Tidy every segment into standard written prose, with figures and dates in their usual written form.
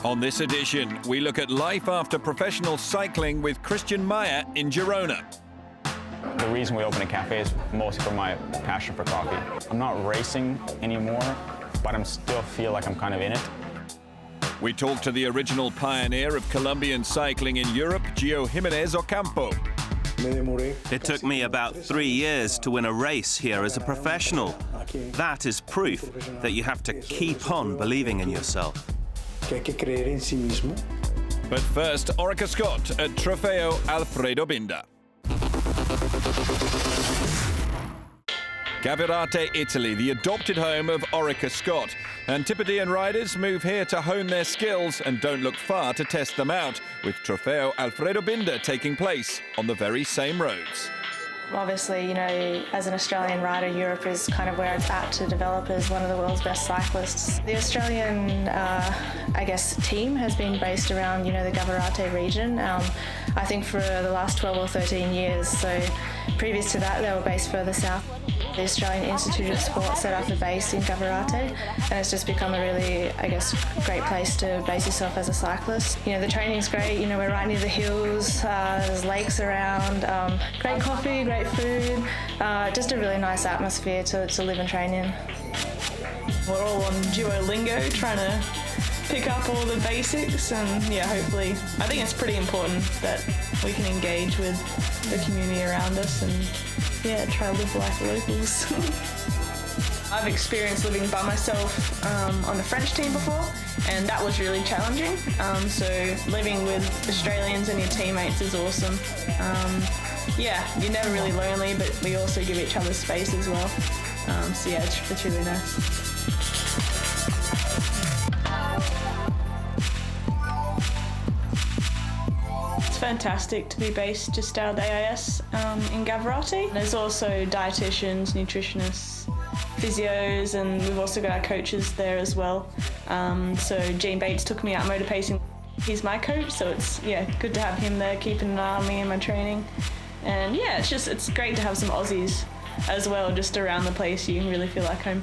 On this edition, we look at life after professional cycling with Christian Meyer in Girona. The reason we opened a cafe is mostly for my passion for coffee. I'm not racing anymore, but I still feel like I'm kind of in it. We talk to the original pioneer of Colombian cycling in Europe, Giovanni Jimenez Ocampo. It took me about 3 years to win a race here as a professional. That is proof that you have to keep on believing in yourself. But first, Orica-Scott at Trofeo Alfredo Binda. Gavirate, Italy, the adopted home of Orica-Scott. Antipodean riders move here to hone their skills and don't look far to test them out, with Trofeo Alfredo Binda taking place on the very same roads. Obviously, you know, as an Australian rider, Europe is kind of where it's at to develop as one of the world's best cyclists. The Australian, team has been based around, you know, the Gavirate region, I think for the last 12 or 13 years. So previous to that, they were based further south. The Australian Institute of Sport set up a base in Gavirate, and it's just become a really, great place to base yourself as a cyclist. You know, the training's great, you know, we're right near the hills, there's lakes around, great coffee, great food, just a really nice atmosphere to live and train in. We're all on Duolingo trying to pick up all the basics, and yeah, hopefully, I think it's pretty important that we can engage with the community around us and try to live like locals. I've experienced living by myself on the French team before, and that was really challenging. So living with Australians and your teammates is awesome. You're never really lonely, but we also give each other space as well. It's really nice. It's fantastic to be based just out of the AIS in Gavirate. There's also dietitians, nutritionists, physios, and we've also got our coaches there as well. So Gene Bates took me out motor pacing. He's my coach, so it's good to have him there keeping an eye on me and my training. And it's great to have some Aussies as well, just around the place. You can really feel like home.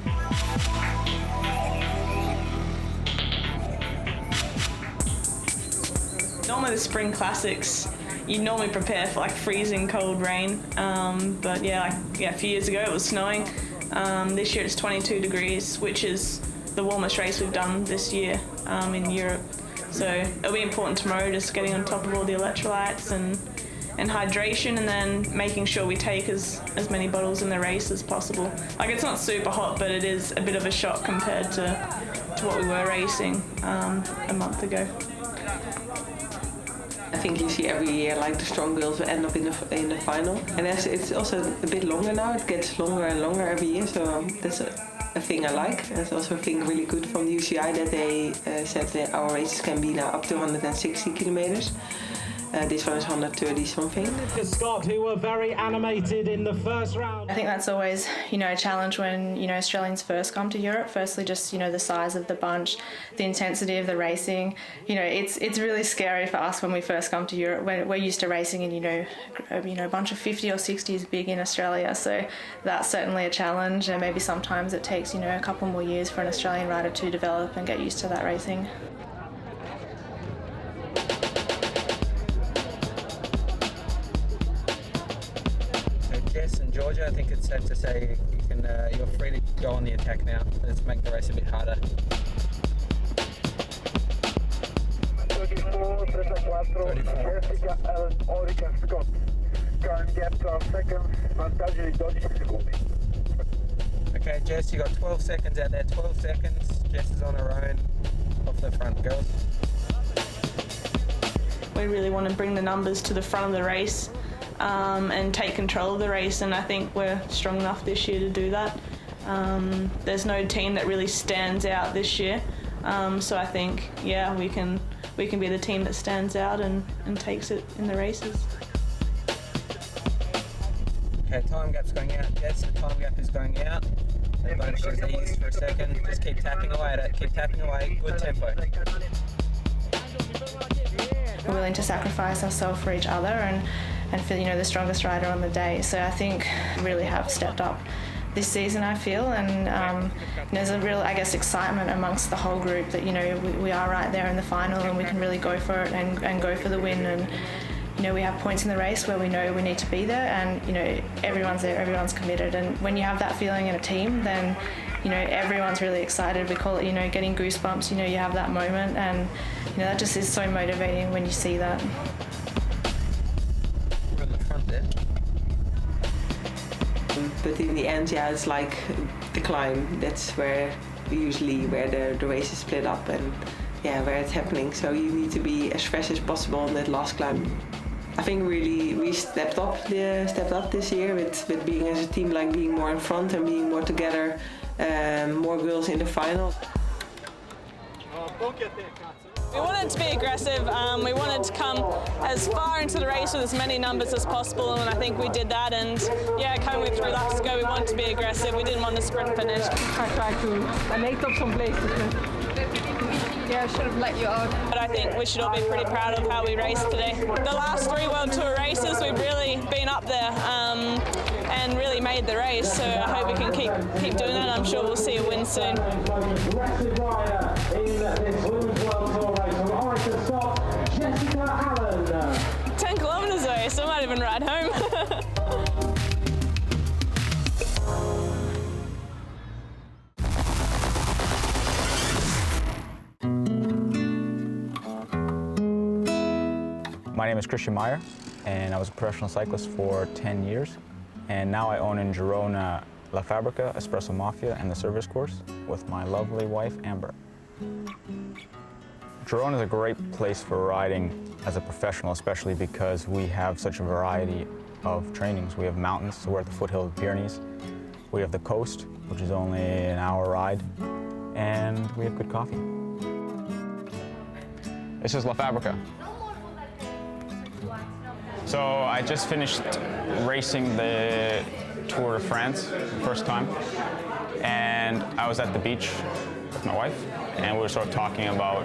Normally the spring classics, you normally prepare for like freezing cold rain, but a few years ago it was snowing. This year it's 22 degrees, which is the warmest race we've done this year in Europe. So it'll be important tomorrow, just getting on top of all the electrolytes and hydration, and then making sure we take as many bottles in the race as possible. Like, it's not super hot, but it is a bit of a shock compared to what we were racing a month ago. I think you see every year like the strong girls end up in the final, and it's also a bit longer now. It gets longer and longer every year, so that's a thing I like. It's also a thing really good from the UCI that they said that our races can be now up to 160 kilometers. This one is 130 something. Scott, who were very animated in the first round. I think that's always, a challenge when, Australians first come to Europe. Firstly, just, the size of the bunch, the intensity of the racing. It's really scary for us when we first come to Europe. When we're used to racing in, a bunch of 50 or 60 is big in Australia. So that's certainly a challenge. And maybe sometimes it takes, a couple more years for an Australian rider to develop and get used to that racing. Jess and Georgia, I think it's safe to say you're free to go on the attack now. Let's make the race a bit harder. 34, Jessica Ellen, Orica-Scott. Current gap 12 seconds, vantage 12 seconds. Okay, Jess, you got 12 seconds out there, 12 seconds. Jess is on her own, off the front, girls. We really want to bring the numbers to the front of the race. And take control of the race, and I think we're strong enough this year to do that. There's no team that really stands out this year, so I think we can be the team that stands out and takes it in the races. Okay, time gap's going out. Yes, the time gap is going out. The bunch is eased for a second. Just keep tapping away at it. Keep tapping away. Good tempo. We're willing to sacrifice ourselves for each other and for the strongest rider on the day. So I think we really have stepped up this season, I feel, and there's a real, I guess, excitement amongst the whole group that, you know, we are right there in the final and we can really go for it and go for the win. And you know, we have points in the race where we know we need to be there, and you know, everyone's there, everyone's committed, and when you have that feeling in a team, then you know, everyone's really excited. We call it, you know, getting goosebumps. You know, you have that moment, and you know, that just is so motivating when you see that. We're in the front there. But in the end, yeah, it's like the climb. That's where usually where the race is split up, and yeah, where it's happening. So you need to be as fresh as possible on that last climb. I think really we stepped up this year with being as a team, like being more in front and being more together, more girls in the final. We wanted to be aggressive. We wanted to come as far into the race with as many numbers as possible, and I think we did that. And yeah, coming with 3 laps to go, we wanted to be aggressive. We didn't want to sprint finish. I tried to. I made up some places. Yeah, I should have let you out. But I think we should all be pretty proud of how we raced today. The last 3 World Tour races, we've really been up there and really made the race. So I hope we can keep doing that. I'm sure we'll see a win soon. Aggressive rider in this women's World Tour race from Orica-Scott, Jessica Allen. 10 kilometres away, so I might even ride home. My name is Christian Meyer, and I was a professional cyclist for 10 years. And now I own in Girona La Fabrica, Espresso Mafia, and the service course with my lovely wife, Amber. Girona is a great place for riding as a professional, especially because we have such a variety of trainings. We have mountains, so we're at the foothill of the Pyrenees. We have the coast, which is only an hour ride, and we have good coffee. This is La Fabrica. So I just finished racing the Tour de France the first time, and I was at the beach with my wife, and we were sort of talking about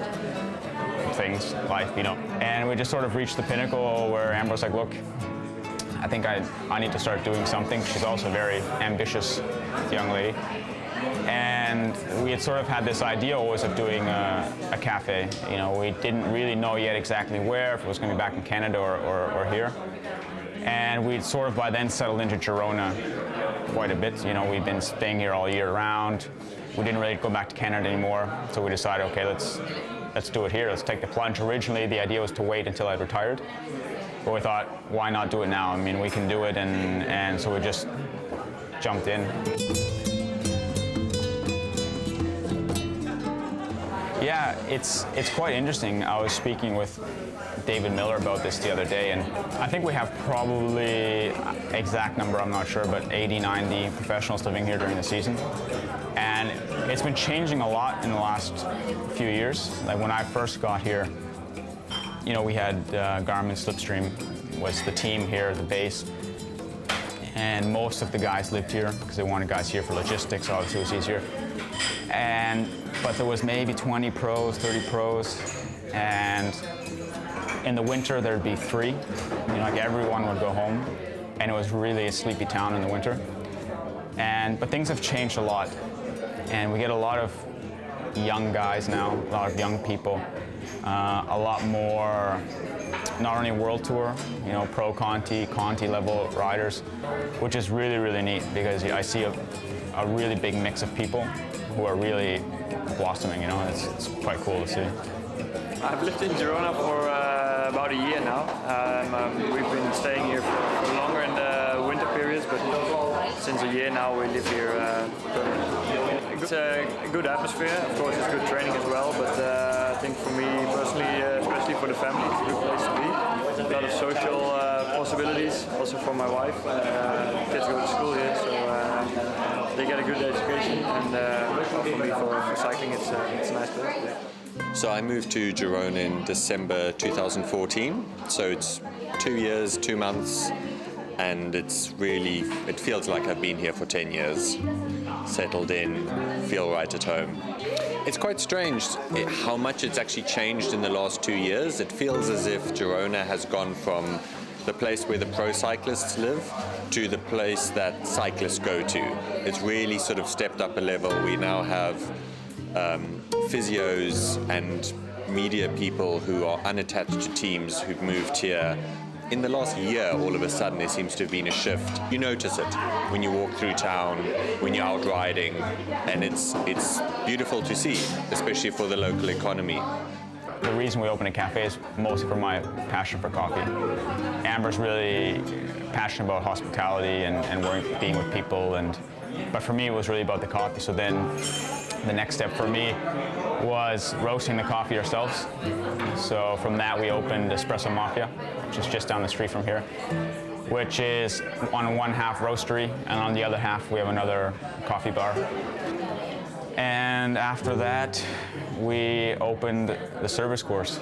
things, life, you know. And we just sort of reached the pinnacle where Amber was like, look, I think I need to start doing something. She's also a very ambitious young lady. And we had sort of had this idea always of doing a cafe. You know, we didn't really know yet exactly where, if it was going to be back in Canada or here. And we'd sort of by then settled into Girona quite a bit. You know, we'd been staying here all year round. We didn't really go back to Canada anymore, so we decided, okay, let's do it here. Let's take the plunge. Originally, the idea was to wait until I retired, but we thought, why not do it now? I mean, we can do it, and so we just jumped in. Yeah, it's quite interesting. I was speaking with David Miller about this the other day, and I think we have probably, exact number I'm not sure, but 80, 90 professionals living here during the season. And it's been changing a lot in the last few years. Like when I first got here, you know, we had Garmin Slipstream was the team here, the base. And most of the guys lived here because they wanted guys here for logistics, obviously it was easier. But there was maybe 20 pros, 30 pros, and in the winter there'd be 3. You know, like everyone would go home, and it was really a sleepy town in the winter. But things have changed a lot, and we get a lot of young guys now, a lot of young people, a lot more, not only World Tour, you know, Pro Conti level riders, which is really, really neat because I see a really big mix of people who are really blossoming, you know, it's quite cool to see. I've lived in Girona for about a year now. We've been staying here for longer in the winter periods, but since a year now we live here permanently. It's a good atmosphere, of course it's good training as well, but I think for me personally, especially for the family, it's a good place to be. A lot of social possibilities, also for my wife. Kids go to school here, so they get a good education, and for me, for cycling, it's a nice place. Yeah. So I moved to Girona in December 2014, so it's 2 years, 2 months, and it feels like I've been here for 10 years. Settled in, feel right at home. It's quite strange how much it's actually changed in the last 2 years. It feels as if Girona has gone from the place where the pro cyclists live to the place that cyclists go to. It's really sort of stepped up a level. We now have physios and media people who are unattached to teams who've moved here. In the last year, all of a sudden, there seems to have been a shift. You notice it when you walk through town, when you're out riding, and it's beautiful to see, especially for the local economy. The reason we opened a cafe is mostly for my passion for coffee. Amber's really passionate about hospitality and being with people, but for me, it was really about the coffee. So then the next step for me was roasting the coffee ourselves. So from that, we opened Espresso Mafia, which is just down the street from here, which is on one half roastery, and on the other half, we have another coffee bar. And after that, we opened the service course.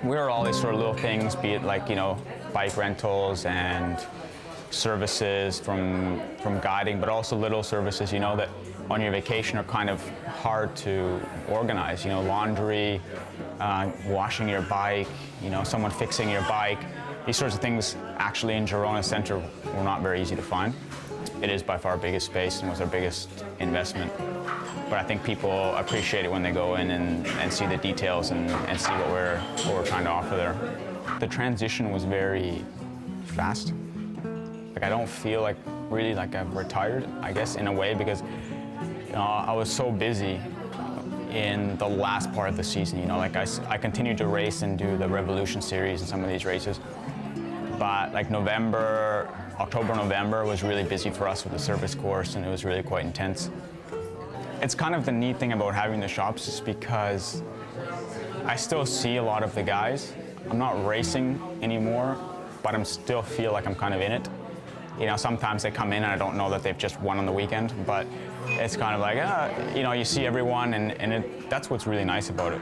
We were all these sort of little things, be it like, bike rentals and services from guiding, but also little services, that on your vacation are kind of hard to organize. Laundry, washing your bike, someone fixing your bike. These sorts of things actually in Girona Center were not very easy to find. It is by far our biggest space and was our biggest investment. But I think people appreciate it when they go in and see the details and see what we're trying to offer there. The transition was very fast. I don't feel really like I've retired, I guess, in a way, because I was so busy in the last part of the season. I continued to race and do the Revolution Series and some of these races. But October, November was really busy for us with the service course, and it was really quite intense. It's kind of the neat thing about having the shops is because I still see a lot of the guys. I'm not racing anymore, but I still feel like I'm kind of in it. Sometimes they come in and I don't know that they've just won on the weekend, but it's kind of like, you see everyone, and that's what's really nice about it.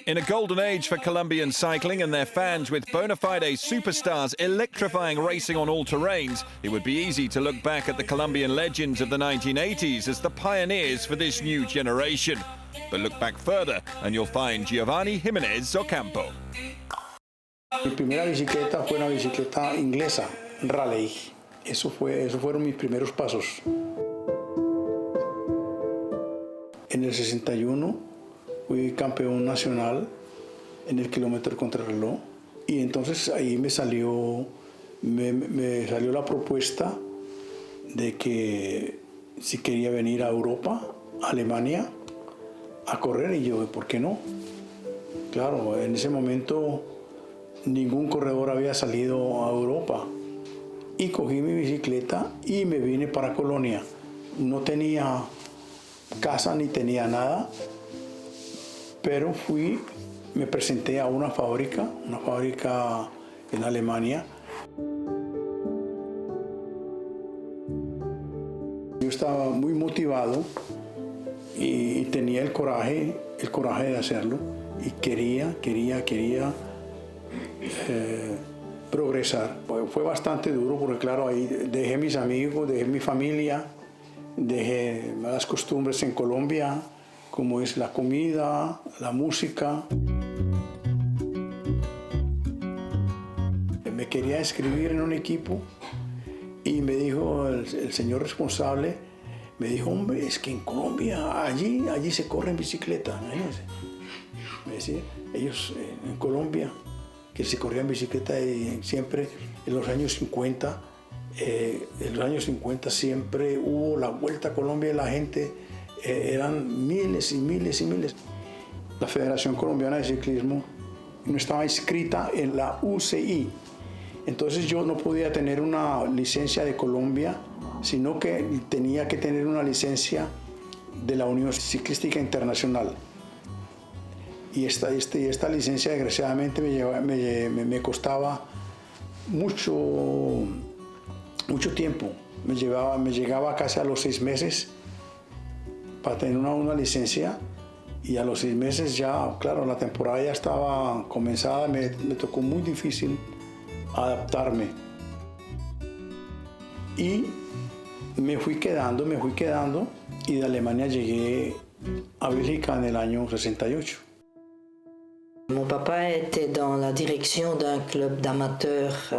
In a golden age for Colombian cycling and their fans, with bona fide superstars electrifying racing on all terrains, it would be easy to look back at the Colombian legends of the 1980s as the pioneers for this new generation. But look back further and you'll find Giovanni Jimenez Ocampo. Mi primera bicicleta fue una bicicleta inglesa, Raleigh. Esos fueron mis primeros pasos. En el 61 fui campeón nacional en el kilómetro contrarreloj, y entonces ahí me salió la propuesta de que si quería venir a Europa, a Alemania, a correr, y yo, ¿por qué no? Claro, en ese momento ningún corredor había salido a Europa, y cogí mi bicicleta y me vine para Colonia. No tenía casa ni tenía nada, pero me presenté a una fábrica en Alemania. Yo estaba muy motivado y tenía el coraje de hacerlo, y quería progresar. Fue bastante duro porque, claro, ahí dejé mis amigos, dejé mi familia, dejé las costumbres en Colombia, como es la comida, la música. Me quería inscribir en un equipo y me dijo el señor responsable, me dijo, hombre, es que en Colombia, allí se corre en bicicleta. Me decía, ellos en Colombia, que se corría en bicicleta, y siempre en los años 50, siempre hubo la Vuelta a Colombia, y la gente eran miles y miles y miles. La Federación Colombiana de Ciclismo no estaba inscrita en la UCI, entonces yo no podía tener una licencia de Colombia, sino que tenía que tener una licencia de la Unión Ciclística Internacional. Y esta licencia, desgraciadamente, me costaba mucho tiempo. Me llegaba casi a los 6 meses para tener una licencia, y a los 6 meses ya, claro, la temporada ya estaba comenzada. Me tocó muy difícil adaptarme. Y me fui quedando y de Alemania llegué a Bélgica en el año 68. Mon papa était dans la direction d'un club d'amateurs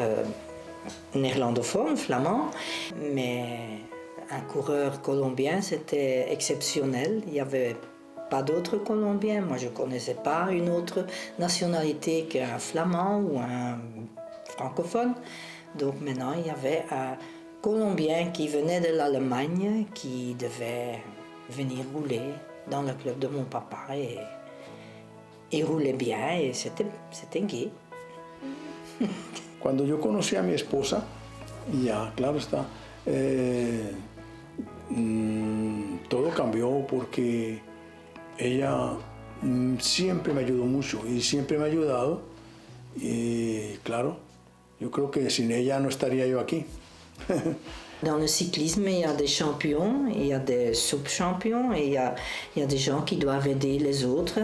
néerlandophone, flamand, mais un coureur colombien, c'était exceptionnel. Il n'y avait pas d'autres Colombiens. Moi, je ne connaissais pas une autre nationalité qu'un flamand ou un francophone. Donc maintenant, il y avait un Colombien qui venait de l'Allemagne, qui devait venir rouler dans le club de mon papa et il roulait bien et c'était gay. Cuando yo conocí a mi esposa, ya, claro está, todo cambió porque ella siempre me ayudó mucho y siempre me ha ayudado y claro, yo creo que sin ella no estaría yo aquí. Dans le cyclisme, il y a des champions, il y a des sub-champions, et il y a des gens qui doivent aider les autres.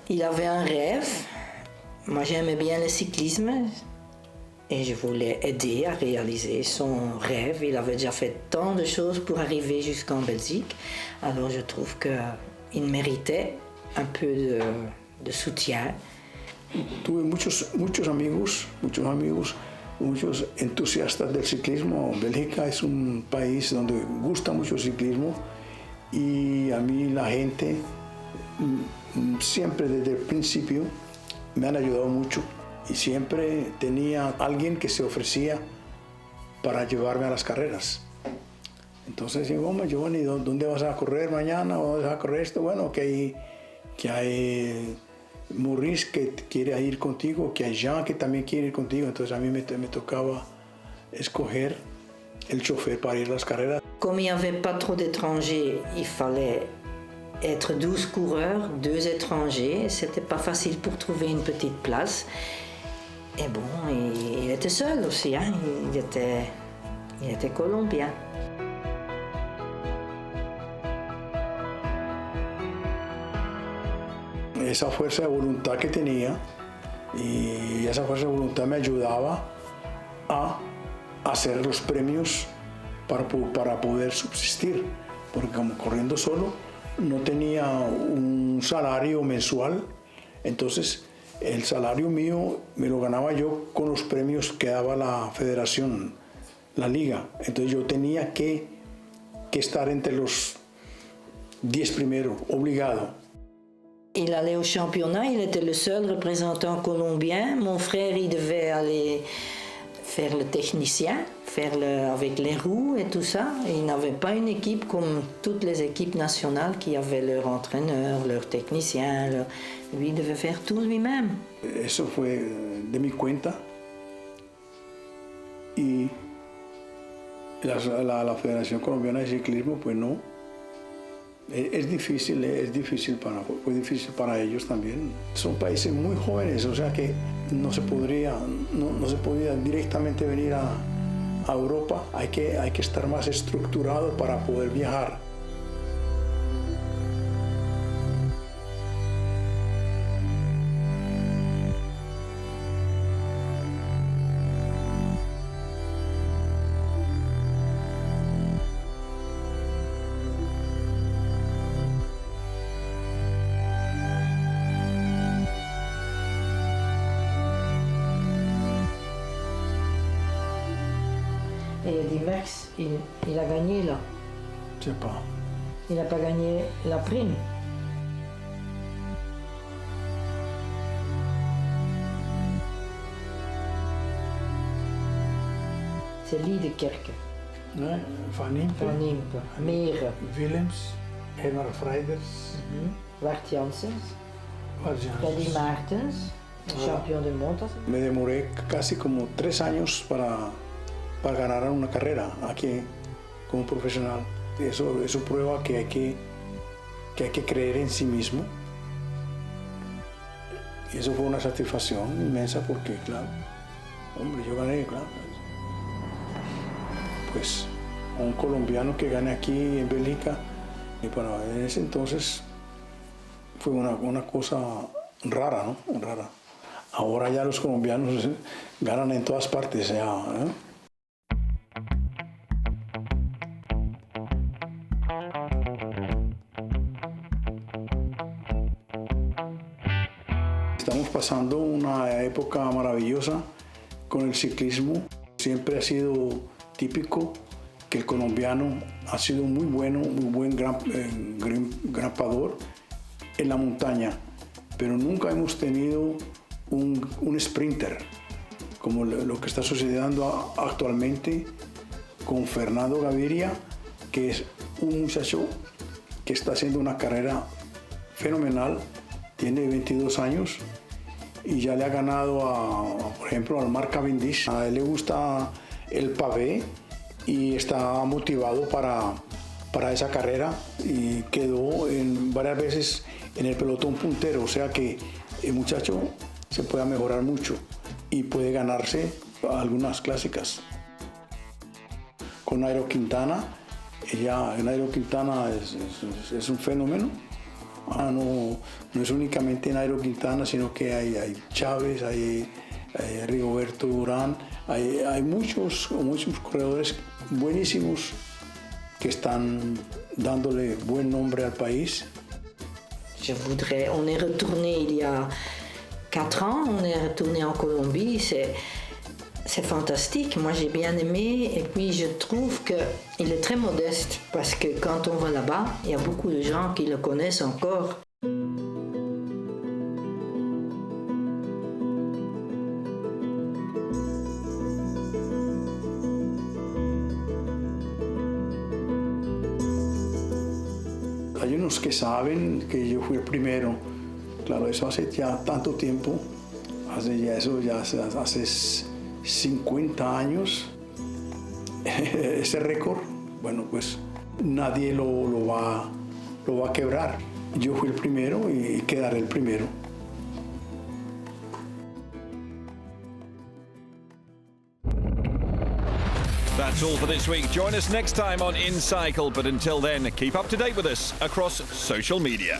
Il avait un rêve. Moi, j'aimais bien le cyclisme et je voulais aider à réaliser son rêve. Il avait déjà fait tant de choses pour arriver jusqu'en Belgique. Alors, je trouve qu'il méritait un peu de soutien. Tuve muchos amigos, muchos entusiastas del ciclismo. Bélgica es un país donde gusta mucho el ciclismo y a mí la gente siempre desde el principio me han ayudado mucho y siempre tenía alguien que se ofrecía para llevarme a las carreras. Entonces digo, hombre, Giovanni, ¿dónde vas a correr mañana? ¿O vas a correr esto? Bueno, que hay Maurice que quiere ir contigo, que hay Jean que también quiere ir contigo, entonces a mí me tocaba escoger el chofer para ir a las carreras. Comme il n'y avait pas trop d'étrangers, il fallait être 12 coureurs, 2 étrangers, c'était pas facile pour trouver une petite place. Et bon, il était seul aussi, hein? Il était colombien. Esa fuerza de voluntad que tenía y esa fuerza de voluntad me ayudaba a hacer los premios para poder subsistir, porque como corriendo solo no tenía un salario mensual, entonces el salario mío me lo ganaba yo con los premios que daba la federación, la liga, entonces yo tenía que estar entre los 10 primeros, obligado. Il allait au championnat, il était le seul représentant colombien. Mon frère, il devait aller faire le technicien, avec les roues et tout ça. Et il n'avait pas une équipe comme toutes les équipes nationales qui avaient leur entraîneur, leur technicien. Lui, il devait faire tout lui-même. Eso fue de mi cuenta. Y la Federación Colombiana de Ciclismo, pues no. Es difícil fue difícil para ellos también. Son países muy jóvenes, o sea que no se podía directamente venir a Europa. Hay que estar más estructurado para poder viajar. Et il dit, Max, il a gagné là. Je sais pas. Il n'a pas gagné la prime. C'est Liedekerke. Nee, Van Impe. Meer. Willems. Herman Freiders. Bart Janssens. Freddy Maartens. Champion del mundo. Me demoré casi como 3 años para ganar una carrera aquí como profesional. Eso prueba que hay que creer en sí mismo. Y eso fue una satisfacción inmensa porque, claro, hombre, yo gané, claro. Pues a un colombiano que gane aquí en Bélgica, y para en ese entonces fue una cosa rara, ¿no? Rara. Ahora ya los colombianos ganan en todas partes, ya, ¿eh? Estamos pasando una época maravillosa con el ciclismo. Siempre ha sido típico que el colombiano ha sido muy bueno, muy buen grampador en la montaña, pero nunca hemos tenido un sprinter como lo que está sucediendo actualmente con Fernando Gaviria, que es un muchacho que está haciendo una carrera fenomenal, tiene 22 años y ya le ha ganado, por ejemplo, al Mann-Grundig. A él le gusta el pavé y está motivado para esa carrera y quedó varias veces en el pelotón puntero, o sea que el muchacho se puede mejorar mucho y puede ganarse algunas clásicas. Con Nairo Quintana, Nairo Quintana es un fenómeno. No es únicamente Nairo Quintana, sino que hay Chávez, hay Rigoberto Urán, hay muchos corredores buenísimos que están dándole buen nombre al país. On est retourné il y a 4 ans, on est retourné en Colombie, c'est fantastique, moi j'ai bien aimé et puis je trouve qu'il est très modeste parce que quand on va là-bas, il y a beaucoup de gens qui le connaissent encore. Hay unos que saben que yo fui el primero, claro, eso hace ya tanto tiempo, hace 50 años, ese récord, bueno, pues nadie lo va a quebrar. Yo fui el primero y quedaré el primero. That's all for this week. Join us next time on inCycle, but until then, keep up to date with us across social media.